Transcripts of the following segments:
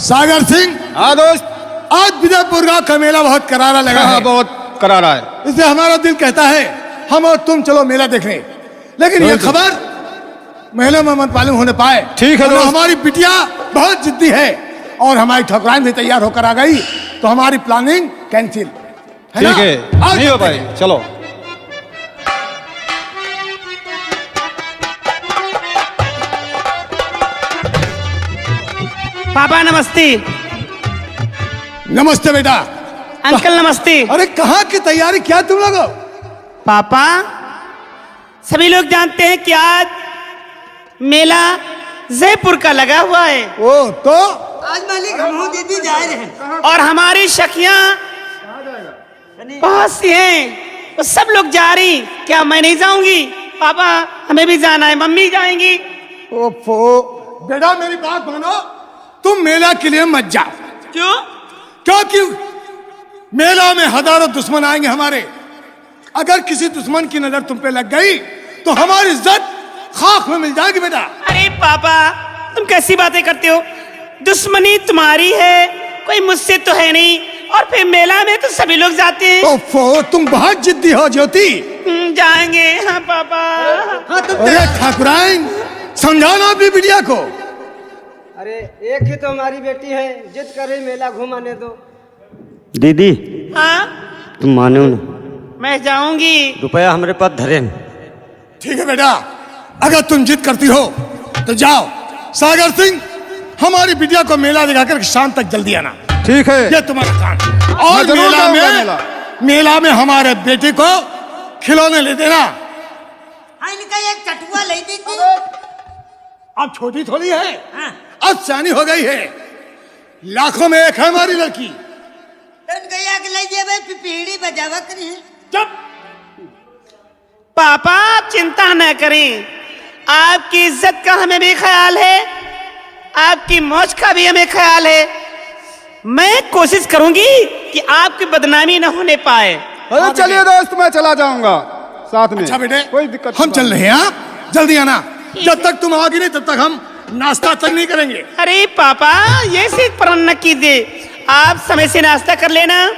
सागर सिंह। हाँ दोस्त। आज विजयपुर का मेला बहुत करारा लगा है। बहुत करारा है। इसलिए हमारा दिल कहता है हम और तुम चलो मेला देखने, लेकिन ये खबर मेले में मत मालूम होने पाए। ठीक है दोस्त। हमारी बिटिया बहुत जिद्दी है और हमारी ठकुराइन भी तैयार होकर आ गई, तो हमारी प्लानिंग कैंसिल। ठीक है, नहीं हो पाई। चलो। पापा नमस्ते। नमस्ते बेटा। अंकल नमस्ते। अरे कहाँ की तैयारी क्या तुम लोग? पापा सभी लोग जानते हैं कि आज मेला जयपुर का लगा हुआ है। ओ तो आज मालिक हम दीदी जा रहे हैं और हमारी सखियां बहुत सी हैं, तो सब लोग जा रही। क्या मैं नहीं जाऊंगी? पापा हमें भी जाना है, मम्मी जाएंगी। ओफो बेटा मेरी बात मानो, तुम मेला के लिए मत जाओ। क्यों? क्योंकि मेला में हजारों दुश्मन आएंगे हमारे। अगर किसी दुश्मन की नजर तुम पे लग गई तो हमारी इज्जत खाक में मिल जाएगी बेटा। अरे पापा तुम कैसी बातें करते हो? दुश्मनी तुम्हारी है, कोई मुझसे तो है नहीं। और फिर मेला में तो सभी लोग जाते हैं। ओफो तुम बहुत जिद्दी हो ज्योति। जाएंगे। हाँ पापा। अरे ठाकुराइन समझाना अपनी बिटिया को। अरे एक ही तो हमारी बेटी है, जिद कर रही मेला घुमाने दो। दीदी हाँ तुम मानो ना, मैं जाऊंगी। रुपया हमारे पास धरे न। ठीक है बेटा, अगर तुम जिद करती हो तो जाओ। सागर सिंह हमारी बिटिया को मेला दिखाकर शाम तक जल्दी आना। ठीक है। ये तुम्हारा काम। और जरूर मेला जाऊंगा मेला में हमारे बेटे को खिलौने ले देना। हाँ इनका एक चटुआ ले दी थी। अब छोटी थोड़ी है, हाँ। अब सियानी हो गई है। लाखों में एक है हमारी लड़की। तो इनका एक ले दिया भाई, पीढ़ी बजावा करी। जब पापा चिंता न करें, आपकी इज्जत का हमें भी ख्याल है, आपकी मौज का भी हमें ख्याल है। मैं कोशिश करूंगी कि आपकी बदनामी न होने पाए। अरे चलिए दोस्त, मैं चला जाऊंगा साथ में। अच्छा बेटे, कोई दिक्कत हम चल रहे हैं। आप जल्दी आना। जब तक तुम आओगी नहीं तब तक हम नाश्ता तक नहीं करेंगे। अरे पापा ये सिर्फ प्रण न कीजिए, आप समय से नाश्ता कर लेना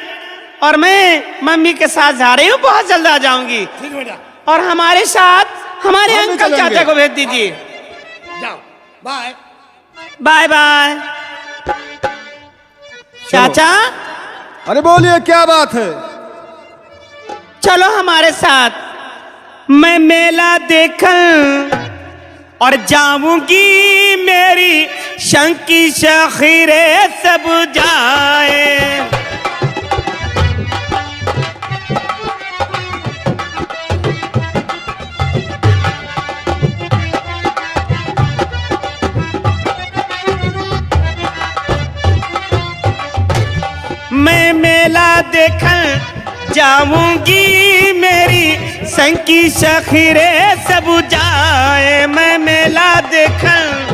और मैं मम्मी के साथ जा रही हूँ, बहुत जल्द आ जाऊंगी। ठीक बेटा, और हमारे साथ हमारे हम भी अंकल चलेंगे। चाचा को भेज दीजिए। जाओ। Bye bye bye. चाचा अरे बोलिए क्या बात है? चलो हमारे साथ, मैं मेला देखूं और जाऊंगी, मेरी शंकी शखीरे सब जाए। मैं मेला देखूं जाऊंगी, मेरी संकी शखीरे सब जाए। मैं मेला देखूं।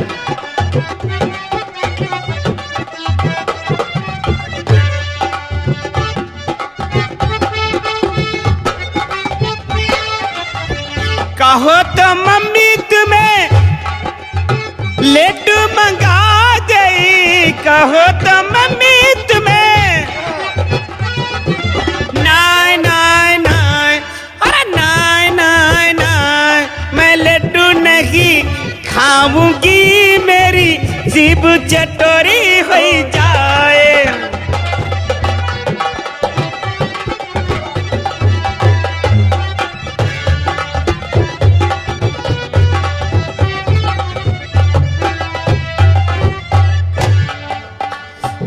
कहो तो मम्मी तुम्हें लड्डू मंगा गई, कहो तो मम्मी तुम्हें। नाय नाय नाय, अरे नाय नाय नाय, मैं लड्डू नहीं खाऊंगी, मेरी जीभ चटोरी हो जाए।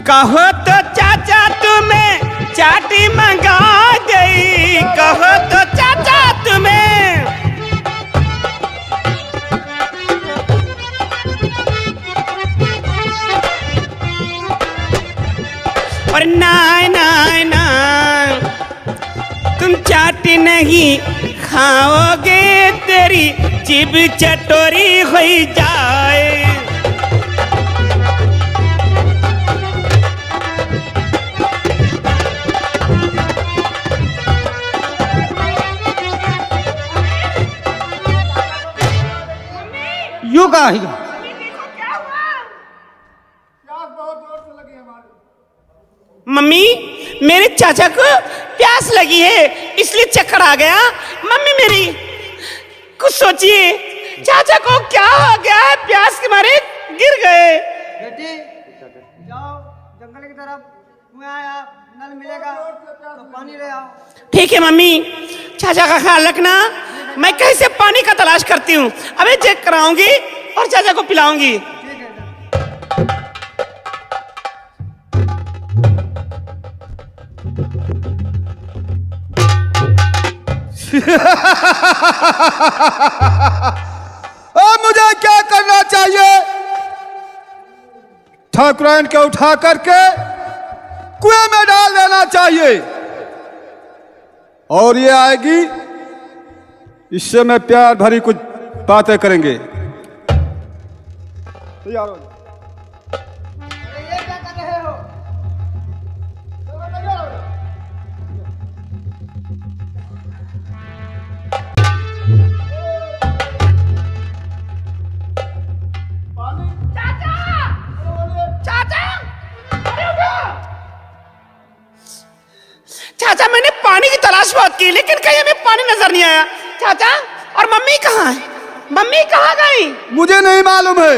कहो तो चाचा तुम्हें चाटी मंगा गई, कहो तो चाचा तुम्हें। और नाय नाय नाय, तुम चाटी नहीं खाओगे, तेरी जीभ चटोरी हो जाए। यूं का ही प्यास बहुत जोर से लगी मम्मी मेरे चाचा को प्यास लगी है इसलिए चक्कर आ गया। मम्मी मेरी कुछ सोचिए, चाचा को क्या हो गया है, प्यास के मारे गिर गए। बेटी जाओ जंगल की तरफ, कुआं आया नल मिलेगा तो पानी ले आओ। ठीक है मम्मी, चाचा का ख्याल रखना। मैं कैसे पानी का तलाश करती हूँ, अबे चेक कराऊंगी और चाचा को पिलाऊंगी। ठीक है। अब मुझे क्या करना चाहिए? ठाकुराइन को उठा करके कुएं में डाल देना चाहिए और ये आएगी, इससे मैं प्यार भरी कुछ बातें करेंगे। तैयार हो जाओ। अरे ये क्या कर रहे हो? चाचा मैंने पानी की तलाश बहुत की लेकिन कहीं हमें पानी नजर नहीं आया। चाचा और मम्मी कहाँ है? मम्मी कहाँ गई? मुझे नहीं मालूम है।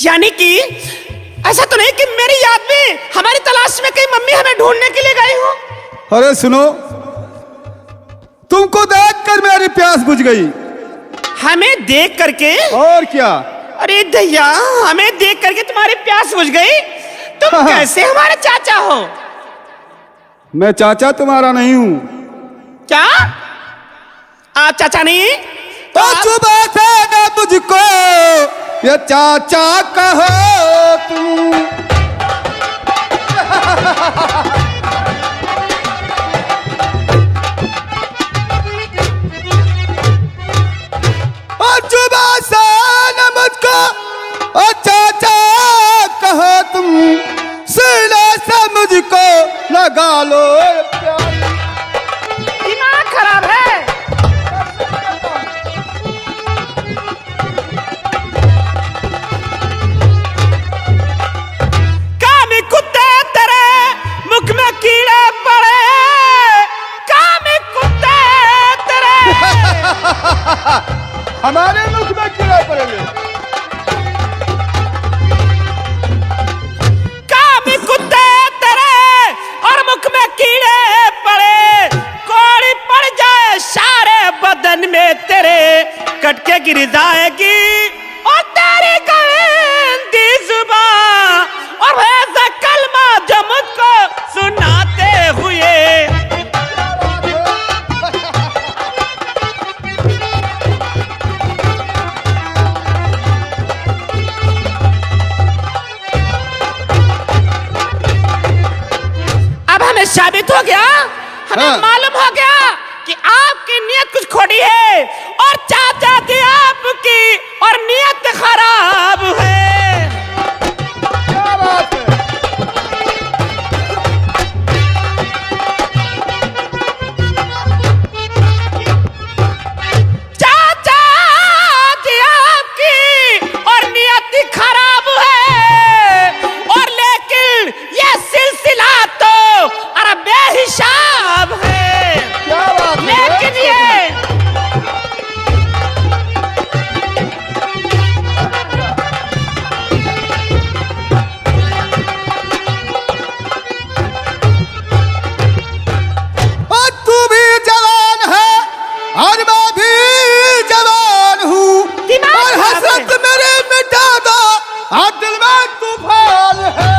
यानी कि ऐसा तो नहीं कि मेरी याद में हमारी तलाश में कहीं मम्मी हमें ढूंढने के लिए गई हो। अरे सुनो, तुमको देखकर मेरी प्यास बुझ गई। हमें देख करके? और क्या? अरे दैया, हमें देख करके तुम्हारी प्यास बुझ गई? तुम कैसे हमारे चाचा हो? मैं चाचा तुम्हारा नहीं हूँ। क्या आप चाचा नहीं? तो सुबह से न मुझको ये चाचा कहो तुम। और सुबह से न मुझको ओ चाचा कहो तुम, सीने से मुझको लगा लो प्यार। दिमाग खराब है। कामी कुत्ते तेरे मुख में कीड़े पड़े, कामी कुत्ते तेरे। हमारे मुख में कीड़े पड़ेंगे। कामी कुत्ते तेरे और मुख में कीड़े पड़े, कोड़ी पड़ जाए सारे बदन में तेरे, कटके गिर जाएगी और तेरी गंदी जुबान और वैसा कलमा जो मुझको सुनाते हुए। अब हमें साबित हो गया, हमें हाँ। मालूम हो गया कि आपकी नीयत कुछ खोटी है और चाचा थी आपकी और नीयत खराब है। क्या बात है? चाचा थी आपकी और नीयत खराब है, और लेकिन ये सिलसिला तो अरे बेहिसाब है। क्या बात है? लेकिन ये और तू भी जवान है और मैं भी जवान हूँ, दिमाग और खराब हसरत मेरे मिटा दो और दिल में तूफान है।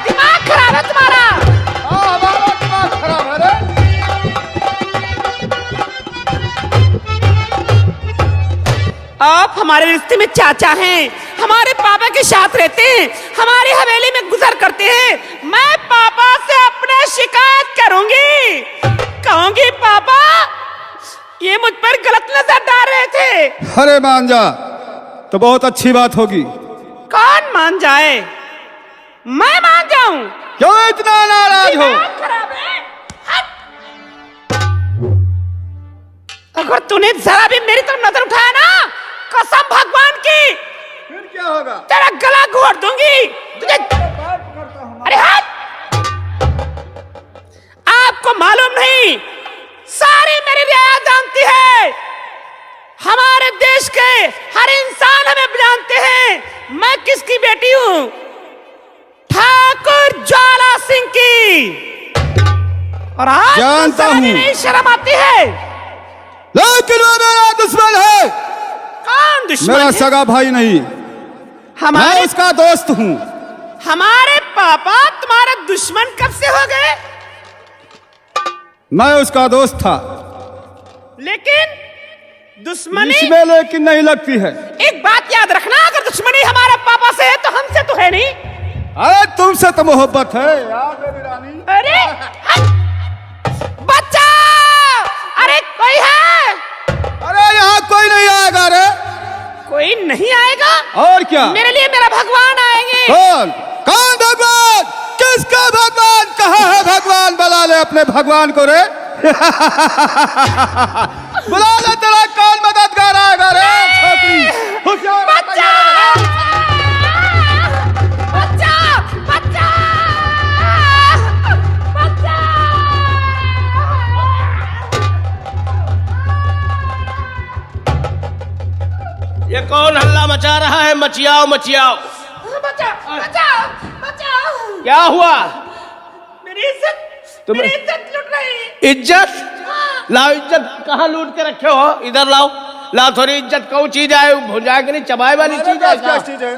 दिमाग खराब है तुम्हारा। हमारा दिमाग खराब है रे। आप हमारे रिश्ते में चाचा हैं, हमारे पापा के साथ रहते हैं, हमारी हवेली में गुजर करते हैं। मैं पापा से अपने शिकायत करूंगी, कहूंगी पापा ये मुझ पर गलत नजर डाल रहे थे। अरे मान जा तो बहुत अच्छी बात होगी। कौन मान जाए? मैं मान जाऊं? क्यों इतना नाराज हो? दिमाग खराब है। हट! अगर तूने जरा भी मेरी तरफ नजर उठाया ना, कसम भगवान की, फिर क्या होगा? तेरा गला घोट दूंगी तुझे। अरे हट! हर इंसान हमें जानते हैं मैं किसकी बेटी हूँ, ठाकुर ज्वाला सिंह की। और आज जानता तुम हूँ। नहीं शर्म आती है? लेकिन वो मेरा दुश्मन है, कौन दुश्मन मेरा है? सगा भाई नहीं, हमारे मैं उसका दोस्त हूँ। हमारे पापा तुम्हारे दुश्मन कब से हो गए? मैं उसका दोस्त था, लेकिन दुश्मनी, इसमें लेकिन नहीं लगती है। एक बात याद रखना, अगर दुश्मनी हमारे पापा से है तो हमसे तो है नहीं। अरे तुमसे तो मोहब्बत है यार मेरी रानी। अरे बच्चा, अरे कोई है? अरे यहाँ कोई नहीं आएगा रे। कोई नहीं आएगा? और क्या? मेरे लिए मेरा भगवान आएंगे। कौन? कौन भगवान? किसका भगवान? कहाँ है भगवान? बुला ले अपने भगवान को रे। बुला ले, तेरा कौन मददगार आएगा रे छोकरी? होशियार बच्चा, बच्चा, बच्चा, बच्चा। ये कौन हल्ला मचा रहा है? मचियाओ मचियाओ। बचाओ, बचाओ, बचाओ। क्या हुआ? मेरी इज्जत लुट रही है। इज्जत? लाओ, इज्जत कहाँ लूट के रखे हो? इधर लाओ, लाओ थोड़ी इज्जत। कौन चीज है? भुजा के नहीं चबाए वाली चीज है क्या? चीज है?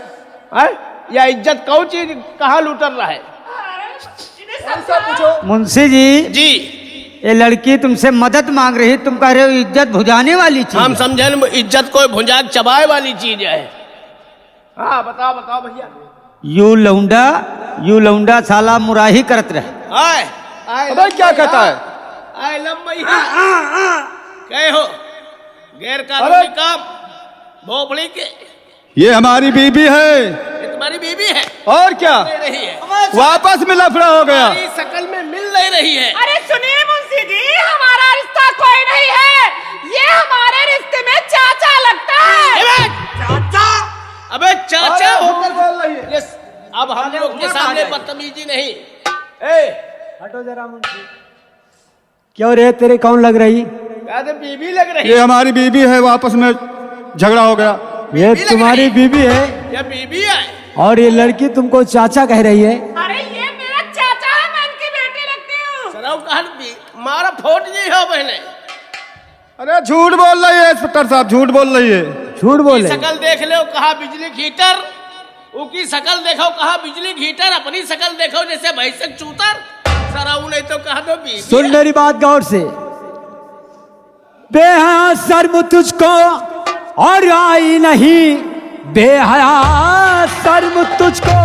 है? या इज्जत कौन चीज कहाँ लूटर रहा है? पूछो। मुंशी जी, जी ये लड़की तुमसे मदद मांग रही, तुम कह रहे हो इज्जत भुजाने वाली चीज हम है। समझे इज्जत कोई भुजा के चबाए वाली चीज है। हाँ बताओ बताओ भैया। यू लौंडा साला मुराही करत रहे। आए आए अबे क्या कहता है? आए लम्बई कहे हो गैर अरे! कानूनी काम भोपड़ी के। ये हमारी बीबी है। ये तुम्हारी बीबी है? और क्या? नहीं रही है, वापस में लफड़ा हो गया। हमारी शकल में मिल नहीं रही है। अरे सुनिए मुंशी जी, हमारा रिश्ता कोई नहीं है, ये हमारे रिश्ते में चाचा लगता है। चाचा? अबे चाचा हो? बोल रही है। ये अब हम लोग के सामने बदतमीजी नहीं। हटो जरा मुंशी। क्यों रे, तेरे कौन लग रही? कहते बीबी लग रही ये है। हमारी बीबी है, वापस में झगड़ा हो गया। ये लग तुम्हारी रही बीबी है ये बीबी है। और ये लड़की तुमको चाचा कह रही है। अरे ये मेरा चाचा है, मैं इनकी बेटी लगती हूँ। सराव कहन भी मारा फोट जी हो बहने। अरे झूठ बोल रही है इंस्पेक्टर साहब, झूठ बोल रही है। झूठ बोले। शकल देख लो, कहा बिजली हीटर। उसकी शकल देखो, कहा बिजली हीटर। अपनी शकल देखो जैसे भैंसक चूतर। सराऊ नहीं तो कहा दो बीबी सुन है। मेरी बात गौर से। बेहया शर्म तुझको और आई नहीं, बेहया शर्म तुझको।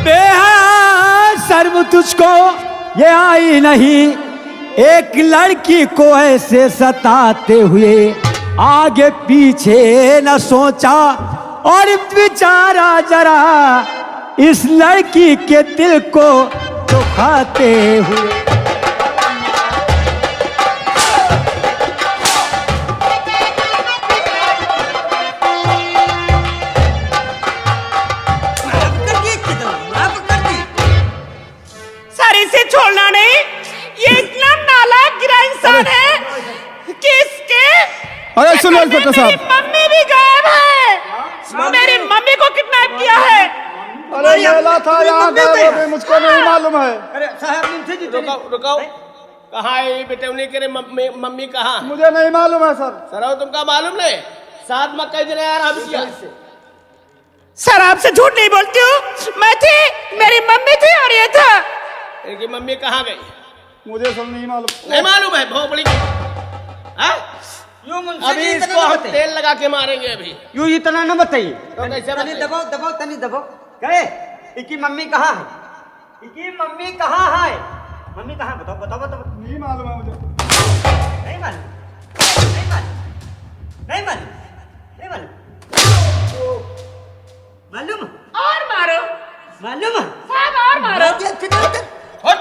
बेहया शर्म तुझको ये आई नहीं, एक लड़की को ऐसे सताते हुए आगे पीछे न सोचा और बेचारा जरा इस लड़की के दिल को दुखाते हुए। सर इसे छोड़ना नहीं, ये इतना नालायक गिरा इंसान है कि इसके अरे सुनो चक्कर में इंस्पेक्टर मेरी साहब। मम्मी भी गायब है। मेरी मम्मी को किडनैप किया है। अरे मेला था यहाँ गए, वो भी मुझको नहीं मालूम है। अरे साहब मुंशी जी रुको रुको, कहाँ है ये बेटे? करे मम्मी कहाँ? मुझे नहीं मालूम है सर। सराव तुमका मालूम नहीं? साथ में कह जने यार हम किया। सर आपसे झूठ नहीं बोलती हूँ, मैं थी, मेरी मम्मी थी और ये था। इनकी मम्मी कहाँ गई? मुझे सब नहीं मालूम। नहीं मालूम है भोपड़ी की? हाँ? यूं मुंशी अभी जी इसको इतना हम न बताइए। तेल लगा के मारेंगे अभी। यूं इतना न बताइए। तो कैसे तनी बताइए? दबाओ दबाओ तनी दबाओ। कहे इनकी मम्मी कहाँ है? इनकी मम्मी कहाँ है? मम्मी कहाँ है? बताओ बताओ बताओ। नहीं मालूम है मुझे। नहीं मालूम, नहीं मालूम, नहीं मालूम, नहीं मालूम, मालूम, और मारो मालूम है? साहब, और मारो। हट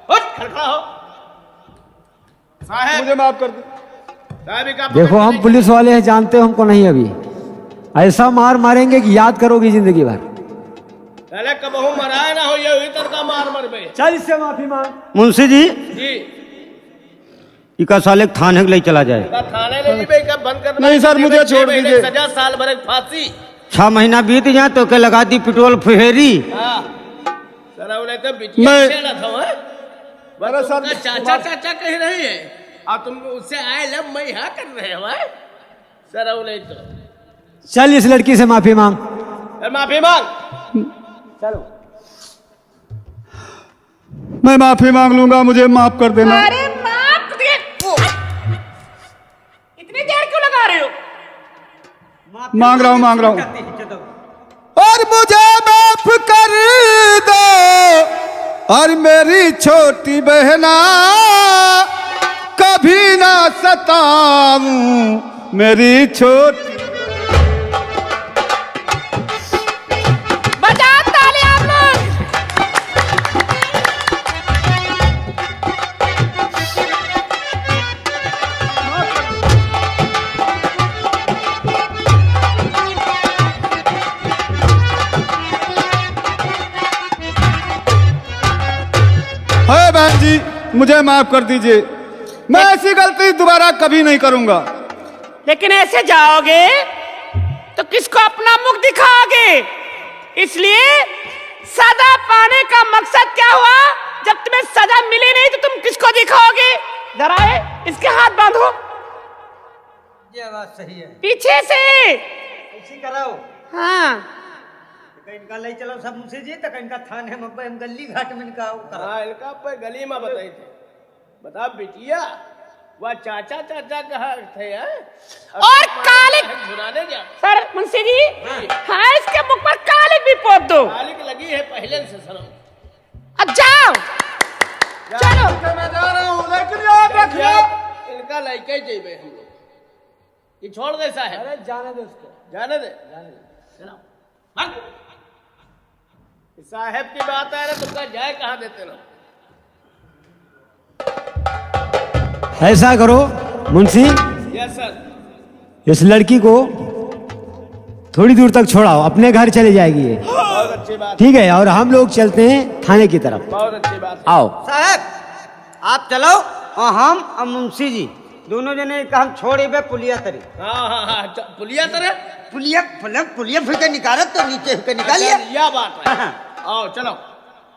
हट, खड़खड़ा हो साहब। मुझे माफ कर दो। साहब का देखो हम पुलिस वाले हैं, जानते हो हमको नहीं। अभी ऐसा मार मारेंगे कि याद करोगी जिंदगी भर। पहले कबहू मराए ना हो, ये हुई तरका मार मर बे। चल इससे माफी मांग। मुंशी जी जी इका साले थाने के लिए चला जाए। का थाने ले जी बे, कब बंद कर। नहीं सर, मुझे छोड़ दीजिए। सजा साल भर की फांसी। 6 महीना बीत जाए तो के लगा दी पेट्रोल फुहेरी। हाँ सर उन्हें तो बिटिया मैं- छेड़ा था वह। अरे सर, तुमका चाचा चाचा कह रही है और तुम उससे आए लब मैं यहाँ कर रहे हो वह। सर उन्हें तो चल इस लड़की से माफी मांग। माफी मांग। मैं माफी मांग लूंगा, मुझे माफ कर देना। अरे माफ दे। इतनी देर क्यों लगा रहे हो? मांग रहा हूँ। और मुझे माफ कर दो, और मेरी छोटी बहना कभी ना सताऊं मेरी छोटी। बजाओ ताली आप लोग। है बहन जी, मुझे माफ कर दीजिए। मैं ऐसी गलती दोबारा कभी नहीं करूंगा। लेकिन ऐसे जाओगे तो किसको अपना मुख दिखाओगे? इसलिए सजा पाने का मकसद क्या हुआ? जब तुम्हें सजा मिली नहीं तो तुम किसको दिखाओगे? जरा इसके हाथ बांधो ये बात सही है। पीछे से। ऐसी कराओ। हाँ इनका ले चलो सब मुझसे जी तक इनका थाने में हम गली घाट में इनका करा। हाँ इनका पे गली में बताई थे। बता बिटिया वह चाचा चाचा कहा थे और काली झुराने जा। सर मुंशी जी हाँ इसके मुख पर कालिक भी पोत दो। कालिक लगी है पहले से सर। अब जाओ चलो। मैं जा रहा हूँ, लेकिन याद रखिए इनका लड़के जेबे हम लोग ये छोड़ दे साहब। अरे जाने दे उसको, जाने दे चलो भाग। साहब की बात है रे, तुमका जाए कहाँ देते ना। ऐसा करो मुंशी, यस सर। इस लड़की को थोड़ी दूर तक छोड़ाओ, अपने घर चले जाएगी ये। बहुत अच्छी बात, ठीक है, और हम लोग चलते हैं थाने की तरफ। बहुत अच्छी बात। आओ साहब आप चलो और हम और मुंशी जी दोनों जने का हम छोड़े बे पुलिया तरी। हाँ हाँ हाँ पुलिया तरह पुलिया फिर के निकालत तो नीचे फिर निकालिए। यह बात है। आओ चलो।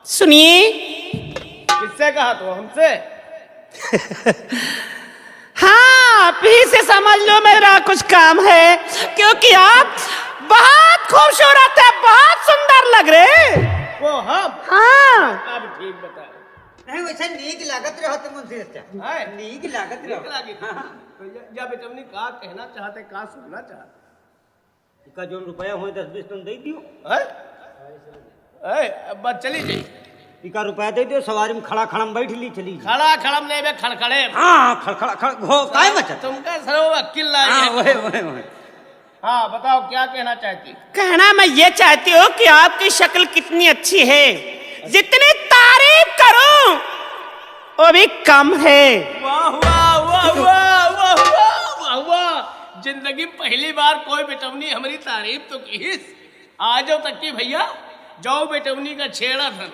सुनिए किससे कहा तो हमसे। हाँ आप ही से समझ लो मेरा कुछ काम है, क्योंकि आप बहुत खूबसूरत है, बहुत सुंदर लग रहे। वो हम हाँ अब ठीक बता। नहीं वैसे नीक लागत रहो तो मुंशी अच्छा है नीक लागत रहो। या बेटमनी का कहना चाहते का सुनना चाहते का जो रुपया हो 10-20 तुम दे दियो। है? अब बात चली जाए। इका रुपया दे दियो, सवारी में खड़ा खड़म बैठ ली चली। खड़ा खड़म नहीं बे खड़खड़े। हाँ खड़खड़ा खड़ हो काय मचा। तुमका सरो वकील लाई हाँ है। वही हाँ बताओ क्या कहना चाहती। कहना मैं ये चाहती हूँ कि आपकी शक्ल कितनी अच्छी है, जितनी तारीफ करूं वो भी कम है। वाह वाह वाह वाह वाह वाह वाह वाह। जिंदगी पहली बार कोई बेटवनी हमारी तारीफ तो की। आज तक की भैया जाओ बेटवनी का छेड़ा था,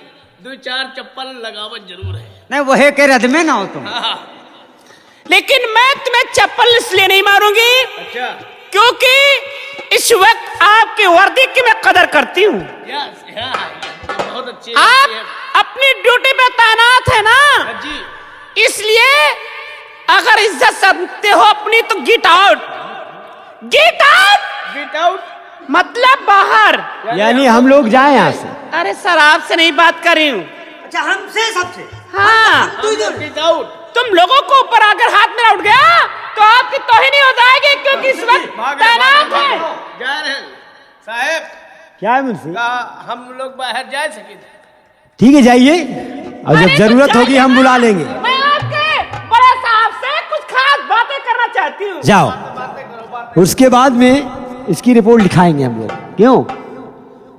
2-4 चप्पल लगावत जरूर है। नहीं वही के रद में ना हो तुम। हाँ लेकिन मैं तुम्हें चप्पल इसलिए नहीं मारूंगी अच्छा। क्योंकि इस वक्त आपकी वर्दी की मैं कदर करती हूँ। यस बहुत अच्छी आप है। अपनी ड्यूटी पे तैनात है ना, जी इसलिए अगर इज्जत समझते हो अपनी तो get out. Get out get out मतलब बाहर। यानी हम लोग जाए यहाँ से। अरे सर आपसे नहीं बात कर रही हूँ। अच्छा हमसे सबसे। हाँ गेट आउट। तुम लोगों को ऊपर अगर हाथ में उठ गया तो आपकी तौहीन हो जाएगी, क्योंकि इस वक्त तैनात है। जा रहे साहब क्या है मुंशी? का हम लोग बाहर जा सके। ठीक है जाइए, और जब अरे तो जरूरत होगी जाइए हम ना। बुला लेंगे। मैं आपके बड़े साहब से कुछ खास बातें करना चाहती हूँ। जाओ, उसके बाद में इसकी रिपोर्ट लिखाएंगे हम लोग। क्यों,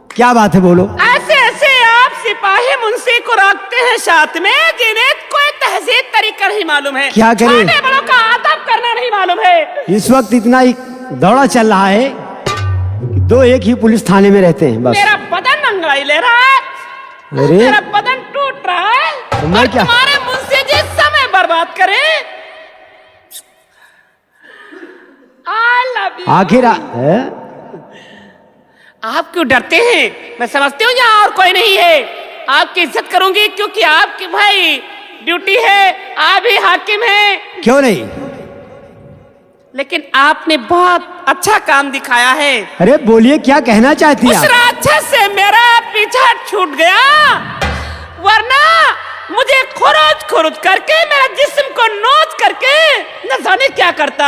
क्या बात है बोलो। ऐसे ऐसे आप सिपाही मुंशी को रखते हैं साथ में, जिन्हें कोई तहजीब तरीका नहीं मालूम है, क्या करें? छोटे बड़ों का अदब करना नहीं मालूम है। इस वक्त इतना दौड़ा चल रहा है कि 2 एक ही पुलिस थाने में रहते हैं बस। मेरा बदन मंगला दवाई ले रहा है, अरे मेरा बदन टूट रहा है तो मैं और क्या? तुम्हारे मुंशी जी समय बर्बाद करे। I love you. आखिर आप क्यों डरते हैं? मैं समझती हूँ यहाँ और कोई नहीं है। आपकी इज्जत करूंगी क्योंकि आपकी भाई ड्यूटी है, आप ही हाकिम हैं। क्यों नहीं? लेकिन आपने बहुत अच्छा काम दिखाया है। अरे बोलिए, क्या कहना चाहती उस हैं आप? राक्षस से मेरा पीछा छूट गया, वरना मुझे खुरुच खुरुच करके मेरा जिस्म को नोच करके न जाने क्या करता।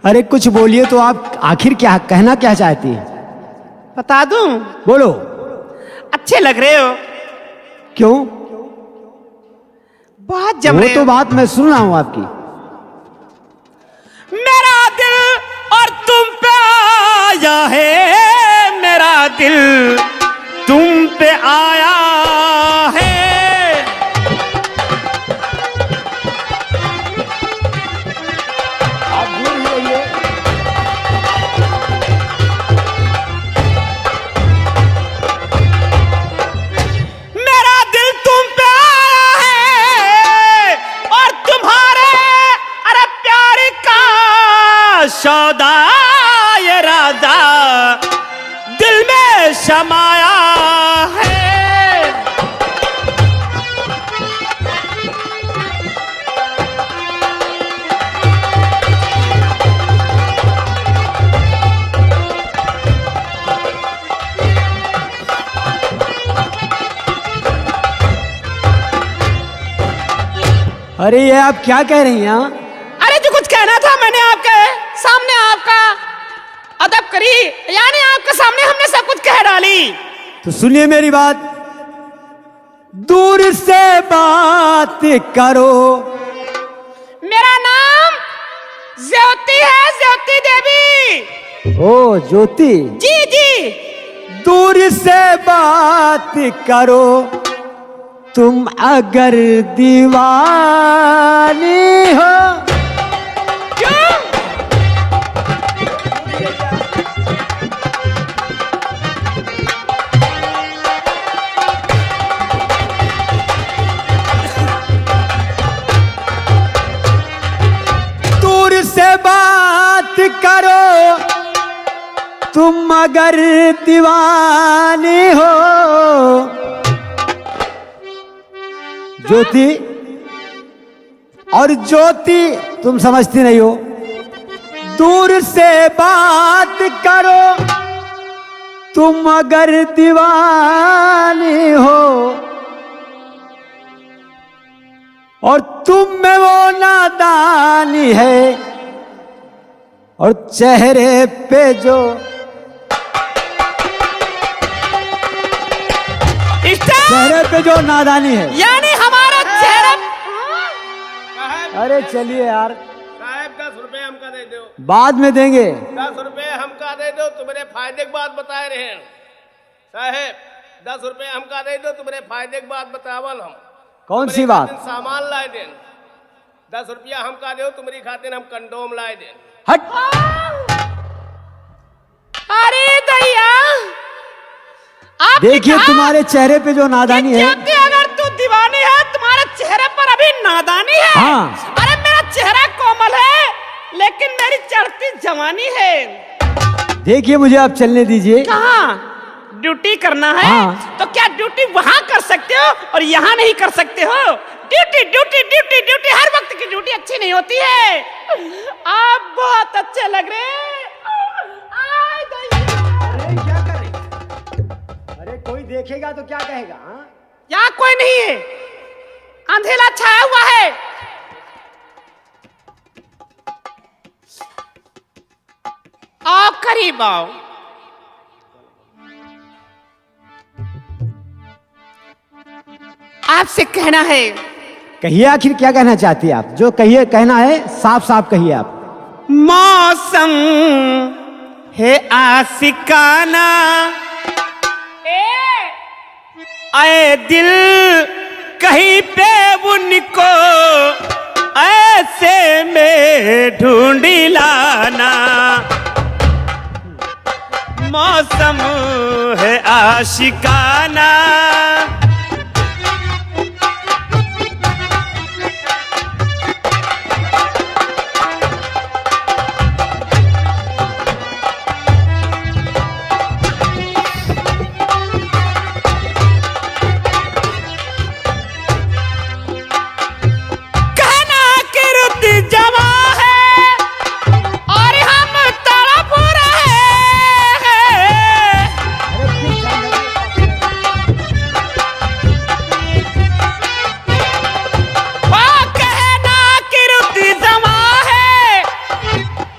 अरे कुछ बोलिए तो, आप आखिर क्या कहना क्या चाहती हैं? बता दूं? बोलो। अच्छे लग रहे हो, क्यों? बहुत जम वो रहे तो हो। बात मैं सुन रहा हूं आपकी। मेरा दिल और तुम पे आया है, मेरा दिल तुम पे आया है। आप दूर ही रहिए। मेरा दिल तुम पे आया है और तुम्हारे अरे प्यार का सौदा ये राजा दिल में समाया है। अरे ये आप क्या कह रही हैं? अरे जो कुछ कहना था मैंने आपके सामने आपका अदब करी, यानी आपके सामने हमने सब कुछ कह डाली। तो सुनिए मेरी बात, दूर से बात करो। मेरा नाम ज्योति है, ज्योति देवी। ओ ज्योति, जी जी। दूर से बात करो, तुम अगर दीवानी हो। क्यों? दूर से बात करो, तुम अगर दीवानी हो। ज्योति और ज्योति तुम समझती नहीं हो। दूर से बात करो, तुम अगर दीवानी हो, और तुम में वो नादानी है, और चेहरे पे जो चेहरे पे जो नादानी है। यानी हमारा चेहरा। अरे चलिए यार, साहब 10 रुपए हमका दे दो। बाद में देंगे। 10 रुपए हमका दे दो, तुम्हारे फायदे की बात बताए रहे हैं साहब। 10 रुपए हमका दे दो, तुम्हारे फायदे की बात बतावल हम। कौन सी तुम्हारे बात? खातिर सामान लाए देन। 10 रुपया हमका दो, तुम्हारी खातिर हम कंडोम लाए देन। हट। अरे दैया, आप देखिए तुम्हारे चेहरे पे जो नादानी है। ज्योति अगर तू दीवानी है, तुम्हारे चेहरे पर अभी नादानी है। हाँ। अरे मेरा चेहरा कोमल है, लेकिन मेरी चढ़ती जवानी है। देखिए मुझे आप चलने दीजिए। कहाँ ड्यूटी करना है? हाँ। तो क्या ड्यूटी वहाँ कर सकते हो और यहाँ नहीं कर सकते हो? ड्यूटी ड्यूटी ड्यूटी ड्यूटी, हर वक्त की ड्यूटी अच्छी नहीं होती है। आप बहुत अच्छे लग रहे हैं। आय दैया। अरे क्या कर रही? अरे कोई देखेगा तो क्या कहेगा? हाँ? यहाँ कोई नहीं है, अंधेरा छाया हुआ है। आओ करीब आओ। आपसे कहना है। कहिए आखिर क्या कहना चाहती है आप? जो कहिए, कहना है साफ साफ कहिए आप। मौसम है आशिकाना, आए दिल कहीं पे उनको ऐसे में ढूंढी लाना। मौसम है आशिकाना। कहना कि रुत जवा है और हम तड़प रहे हैं। वो कहना कि रुत जवा है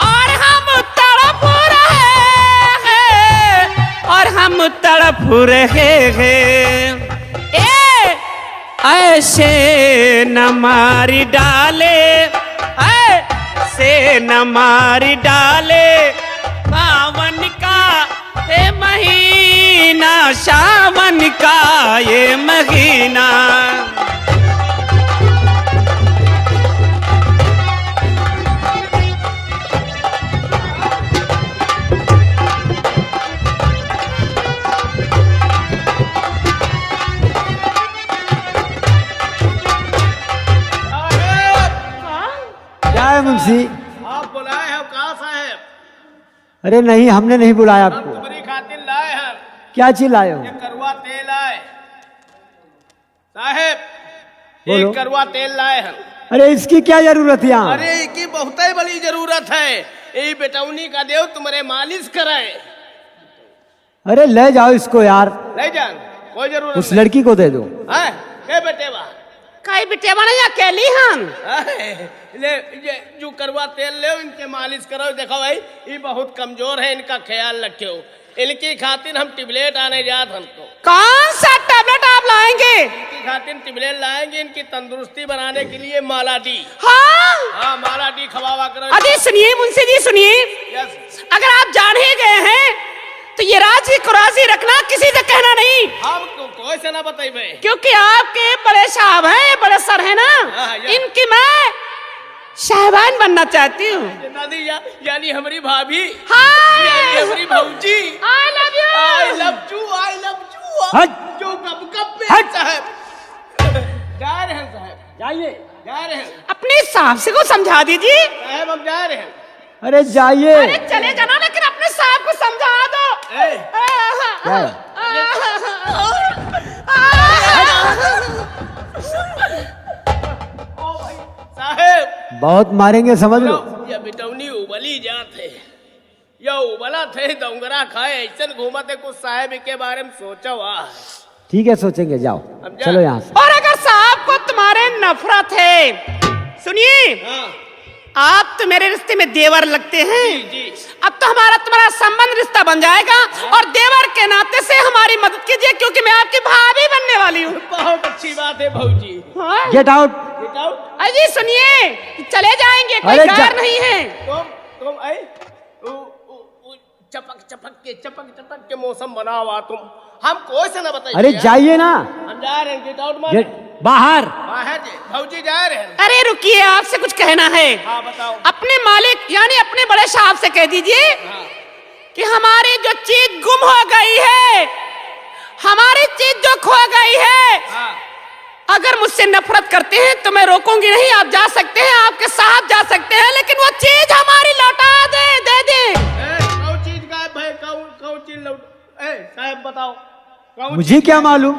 और हम तड़प रहे हैं, और हम तड़प रहे हैं। ऐसे न मारी डाले, ऐसे न मारी डाले सावन का ये महीना, सावन का ये महीना। क्या है मुंशी? आप बुलाए हैं कहाँ साहब? अरे नहीं, हमने नहीं बुलाया हम आपको। तुम्हारी खातिर लाए हैं। क्या चीज लाए हो? ये कड़वा तेल आए साहेब, बोलो। एक कड़वा तेल लाए हैं। अरे इसकी क्या जरूरत है यहाँ? अरे की बहुत ही बड़ी जरूरत है। ये बेटौनी का देव तुम्हारे मालिश कराए। अरे ले जाओ इसको यार, ले जान, कोई जरूरत उस नहीं। लड़की को दे दो। हैं? के बेटे बा कई बिटिया बना या अकेली हम? ले ये जो करवा तेल ले इनके मालिश करो। देखो भाई ये बहुत कमजोर है, इनका ख्याल रखो। इनकी खातिर हम टिबलेट आने जात हमको। कौन सा टैबलेट आप लाएंगे? इनकी खातिर टिबलेट लाएंगे, इनकी तंदुरुस्ती बनाने के लिए माला डी। हाँ हाँ माला डी खवावा करो। अजी सुनिए मुंशी जी, सुनिए। यस, अगर आप जान ही गए हैं तो ये राजी को राजी रखना, किसी से कहना नहीं। हम कोई से ना बताइए, क्योंकि आपके बड़े साहब हैं, बड़े सर है ना, हाँ, इनकी मैं साहबान बनना चाहती हूँ। दादी यानी हमारी भाभी, हाँ यानी हमारी भौजी। I love you. I love you, I love you. हट। जो कब कब पे हट। साहब जा रहे हैं, साहब जाइए। जा रहे हैं अपने साहब से को समझा दीजिए। साहब, हम जा रहे हैं। अरे जाइए। अरे चले जाना, लेकिन अपने साहब को समझा दो। ए, क्या है? ओ भाई साहब, बहुत मारेंगे समझ लो। ये बिटौनी उबली जात है, या उबला थे दंगरा खाए ऐसा घूमत है। कुछ साहब के बारे में सोचा हुआ। ठीक है, सोचेंगे, जाओ अब जा। चलो यहाँ से। और अगर साहब को तुम्हारे नफरत है, सुनिए, हाँ आप तो मेरे रिश्ते में देवर लगते हैं। जी। अब तो हमारा तुम्हारा संबंध रिश्ता बन जाएगा, और देवर के नाते से हमारी मदद कीजिए, क्योंकि मैं आपकी भाभी बनने वाली हूँ। बहुत अच्छी बात है भौजी। हाँ? Get out. Get out। अजी सुनिए, चले जाएंगे, कोई अरे कार नहीं है। तुम आई चपक चपक के मौसम बना हुआ तुम, हम कोई से ना बताइए। अरे जाइए ना। हम जा रहे हैं। गेट आउट मार। गेट बाहर। बाहर जी, भौजी जा रहे हैं। अरे रुकिए, आपसे कुछ कहना है। हाँ बताओ। अपने मालिक यानी अपने बड़े साहब से कह दीजिए हाँ। कि हमारी जो चीज गुम हो गई है, हमारी चीज जो खो गई है, हाँ। अगर मुझसे नफरत करते हैं तो मैं रोकूंगी नहीं। आप जा सकते हैं, आपके साथ जा सकते हैं, लेकिन वो चीज हमारी लौटा दे दे। कौन चीज गायब है? कौन चीज लौट? साहब बताओ, कौन मुझे क्या मालूम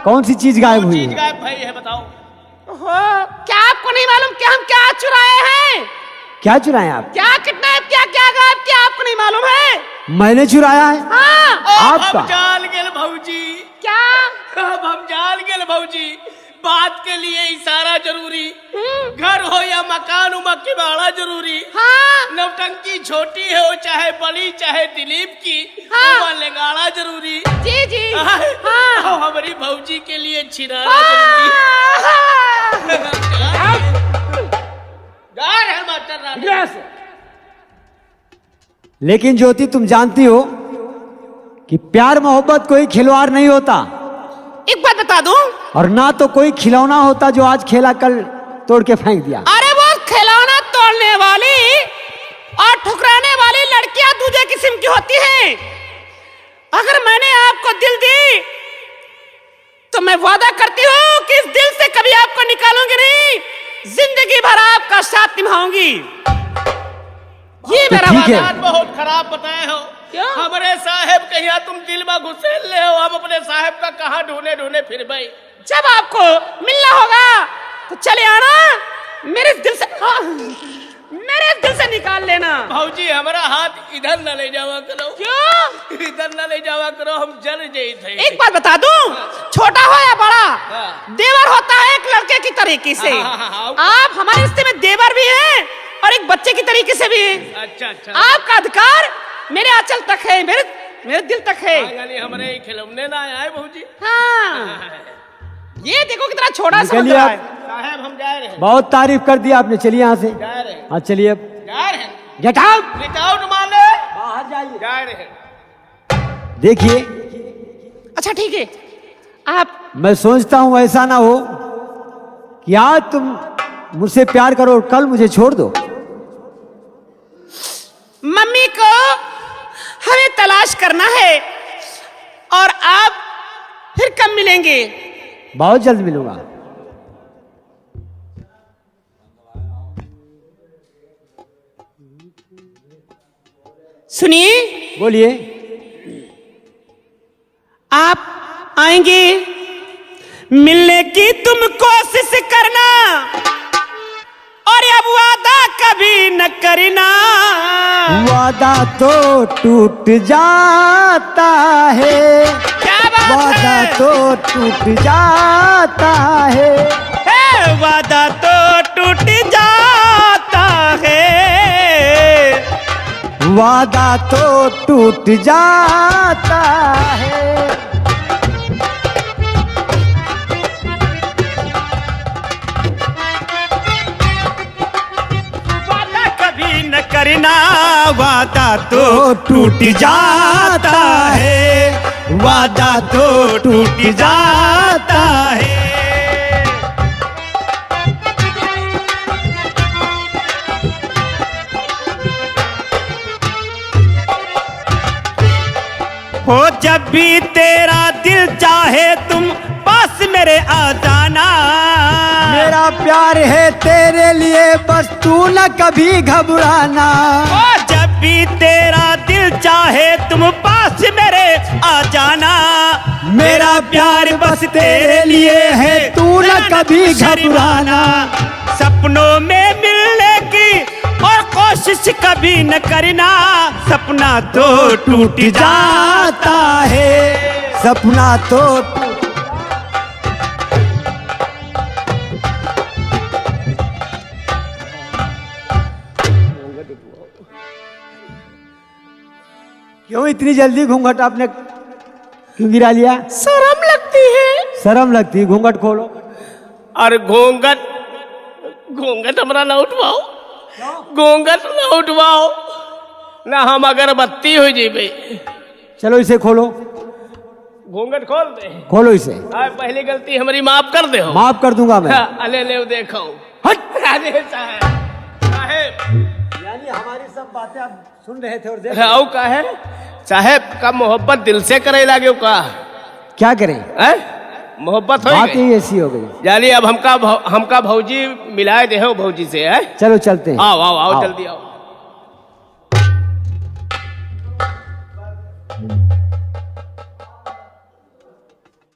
कौन सी चीज गायब हुई चीज है? गायब भाई है? बताओ। क्या आपको नहीं मालूम कि हम क्या चुराए हैं? क्या चुराए आप? क्या किडनैप किया, क्या गायब किया, आपको नहीं मालूम है? मैंने चुराया है? हाँ। आपका? हम जान गेल भौजी। क्या? अब हम जान गेल भौजी। बात के लिए इशारा जरूरी, घर हो या मकान उमा किबाड़ा जरूरी। हाँ। नौटंकी छोटी हो चाहे बड़ी, चाहे दिलीप की, हाँ। उमा लेगाड़ा जरूरी। जी जी। हाँ। हाँ। हमारी भौजी के लिए छिनाना जरूरी। जा रहे हैं मास्टर रानी। लेकिन ज्योति, तुम जानती हो कि प्यार मोहब्बत कोई खिलवाड़ नहीं होता, एक बात बता दूं, और ना तो कोई खिलौना होता जो आज खेला कल तोड़ के फेंक दिया। अरे वो खिलौना तोड़ने वाली और ठुकराने वाली लड़कियां दूसरे किस्म की होती हैं। अगर मैंने आपको दिल दी तो मैं वादा करती हूँ कि इस दिल से कभी आपको निकालूंगी नहीं, जिंदगी भर आपका साथ निभाऊंगी। ये तो मेरा ठीक है। वादा। बात बहुत खराब बताए हो। क्यों? हमारे साहेब कहिया तुम दिल में घुसेल ले हो, हम अपने साहेब का कहाँ ढूंढे ढूंढे फिर भाई। जब आपको मिलना होगा तो चले आना, मेरे दिल से मेरे दिल से निकाल लेना। भाजी हमारा हाथ इधर न ले जावा करो। क्यों? इधर न ले जावा करो, हम जल जाई थे। एक बात बता दूं, छोटा हो या बड़ा, हाँ। देवर होता है एक लड़के की तरीके से। हाँ। आप हमारे रिश्ते में देवर भी हैं और एक बच्चे की तरीके से भी हैं। अच्छा अच्छा। आपका अधिकार मेरे आंचल तक है, मेरे दिल तक है। यानी हमारे खिलौने ना आए भाजी। हाँ, ये देखो कितना छोटा सा निकलिए है। आप। साहेब हम जा रहे हैं, बहुत तारीफ कर दी आपने, चलिए यहाँ से। जा रहे हैं, हाँ चलिए अब। जा रहे हैं। Get out. विदाउट माले बाहर जाइए। जा रहे हैं। देखिए, अच्छा ठीक है, आप मैं सोचता हूँ ऐसा ना हो कि आज तुम मुझसे प्यार करो और कल मुझे छोड़ दो। मम्मी को हमें तलाश करना है और आप फिर कब मिलेंगे? बहुत जल्द मिलूंगा। सुनिए, बोलिए। आप आएंगे, मिलने की तुम कोशिश करना और अब वादा कभी न करना। वादा तो टूट जाता है, क्या बात वादा है? तो टूट जाता है। है, वादा तो टूट जाता है। वादा तो टूट जाता है। वादा कभी न करना, वादा तो टूट जाता है, वादा तो टूट जाता है। हो जब भी तेरा दिल चाहे तुम पास मेरे आ जाना। मेरा प्यार है तेरे लिए, बस तू न कभी घबराना। हो जब भी तेरा दिल चाहे तुम पास मेरे आ जाना। मेरा प्यार बस तेरे लिए है, तू न कभी घबराना। सपनों में मिलने की और कोशिश कभी न करना, सपना तो टूट जाता है, सपना तो क्यों इतनी जल्दी घूंघट आपने क्यों गिरा लिया? शर्म लगती है। शर्म लगती है, घूंघट खोलो। और घूंघट घूंघट हमारा ना उठवाओ, घूंघट ना उठवाओ ना, हम अगरबत्ती हो जीबे। चलो इसे खोलो, घूंघट खोल दे। खोलो इसे। पहली गलती हमारी माफ कर दे हो। माफ कर दूंगा मैं। अले ले देखो। हट। अरे साहब यानी हमारी सब बातें आप सुन रहे थे और देख आओ का है साहब का मोहब्बत दिल से करे लागे का क्या करें? है? मोहब्बत हो बात गई। ही ऐसी हो गई। यानी अब हमका भौजी मिलाए दे हो भौजी से है। चलो चलते हैं। आओ आओ आओ जल्दी आओ।